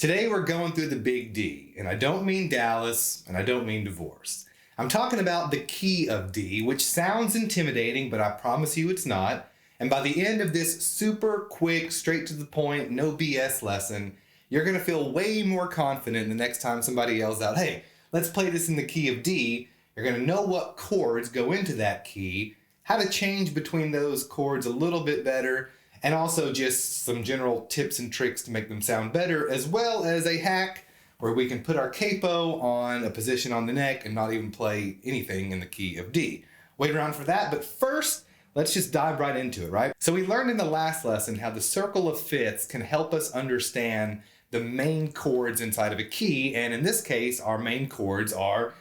Today we're going through the big D, and I don't mean Dallas, and I don't mean divorce. I'm talking about the key of D, which sounds intimidating, but I promise you it's not. And by the end of this super quick, straight to the point, no BS lesson, you're gonna feel way more confident the next time somebody yells out, hey, let's play this in the key of D. You're gonna know what chords go into that key, how to change between those chords a little bit better, and also just some general tips and tricks to make them sound better, as well as a hack where we can put our capo on a position on the neck and not even play anything in the key of D. Wait around for that, but first, let's just dive right into it, right? So we learned in the last lesson how the circle of fifths can help us understand the main chords inside of a key, and in this case, our main chords are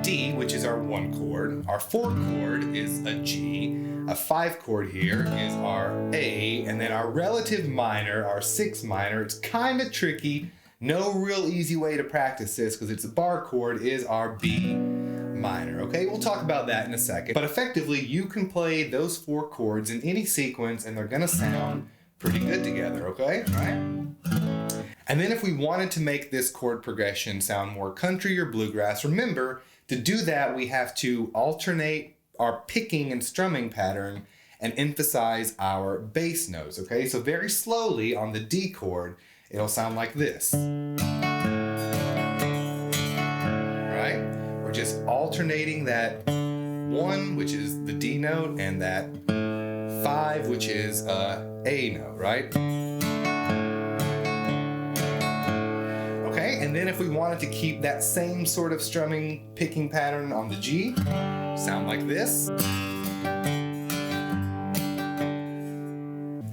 D, which is our 1 chord, our 4 chord is a G, a 5 chord here is our A, and then our relative minor, our 6 minor, it's kind of tricky, no real easy way to practice this because it's a bar chord, is our B minor, okay? We'll talk about that in a second, but effectively you can play those 4 chords in any sequence and they're gonna sound pretty good together, okay? All right? And then if we wanted to make this chord progression sound more country or bluegrass, remember, to do that we have to alternate our picking and strumming pattern and emphasize our bass notes, okay? So very slowly on the D chord, it'll sound like this. Right? We're just alternating that 1, which is the D note, and that 5, which is A note, right? Okay, and then if we wanted to keep that same sort of strumming picking pattern on the G, sound like this.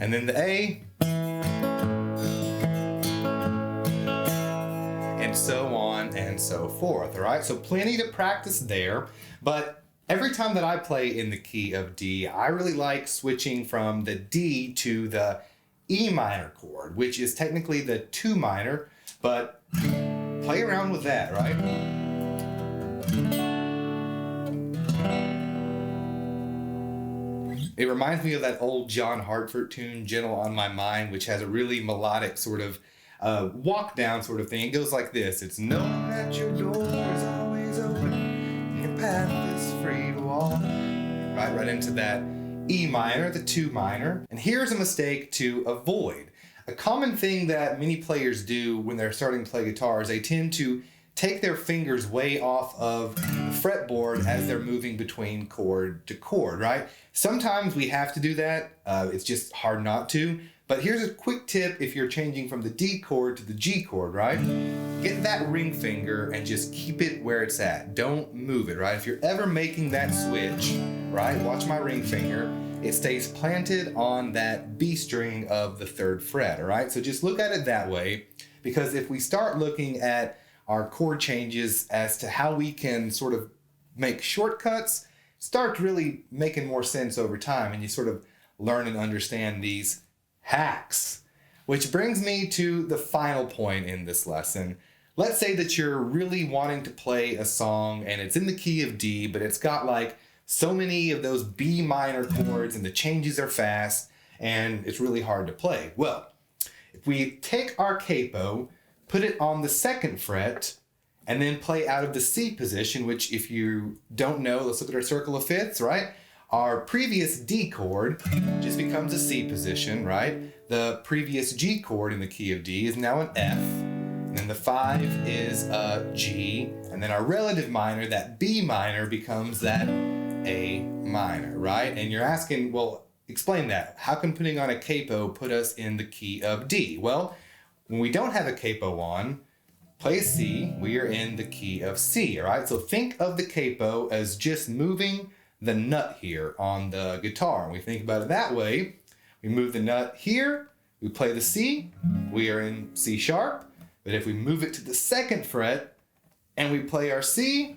And then the A. And so on and so forth, all right? So plenty to practice there, but every time that I play in the key of D, I really like switching from the D to the E minor chord, which is technically the 2 minor, but play around with that, right? It reminds me of that old John Hartford tune, Gentle on My Mind, which has a really melodic sort of walk down sort of thing. It goes like this. It's knowing that your door is always open and your path is free to walk. Right into that E minor, the 2 minor. And here's a mistake to avoid. A common thing that many players do when they're starting to play guitar is they tend to take their fingers way off of the fretboard as they're moving between chord to chord, right? Sometimes we have to do that. It's just hard not to. But here's a quick tip if you're changing from the D chord to the G chord, right? Get that ring finger and just keep it where it's at. Don't move it, right? If you're ever making that switch, right? Watch my ring finger. It stays planted on that B string of the 3rd fret, all right? So just look at it that way, because if we start looking at our chord changes as to how we can sort of make shortcuts, start really making more sense over time, and you sort of learn and understand these hacks. Which brings me to the final point in this lesson. Let's say that you're really wanting to play a song and it's in the key of D, but it's got like so many of those B minor chords and the changes are fast and it's really hard to play. Well, if we take our capo, put it on the 2nd fret, and then play out of the C position, which if you don't know, let's look at our circle of fifths, right? Our previous D chord just becomes a C position, right? The previous G chord in the key of D is now an F. And then the 5 is a G. And then our relative minor, that B minor, becomes that A minor, right? And you're asking, well, explain that. How can putting on a capo put us in the key of D? Well, when we don't have a capo on, play a C, we are in the key of C, all right? So think of the capo as just moving the nut here on the guitar. And we think about it that way. We move the nut here, we play the C, we are in C sharp. But if we move it to the 2nd fret and we play our C,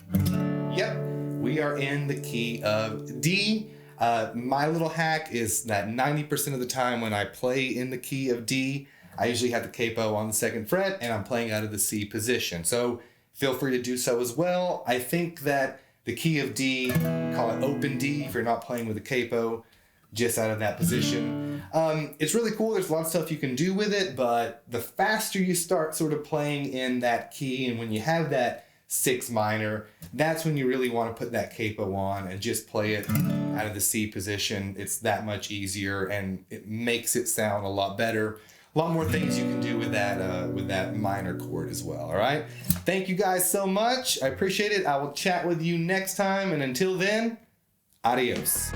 yep, we are in the key of D. My little hack is that 90% of the time when I play in the key of D, I usually have the capo on the 2nd fret and I'm playing out of the C position. So feel free to do so as well. I think that the key of D, call it open D if you're not playing with a capo, just out of that position. It's really cool. There's a lot of stuff you can do with it, but the faster you start sort of playing in that key, and when you have that 6 minor, that's when you really want to put that capo on and just play it out of the C position. It's that much easier, and it makes it sound a lot better. A lot more things you can do with that minor chord as well. All right. Thank you guys so much. I appreciate it. I will chat with you next time, and until then, adios.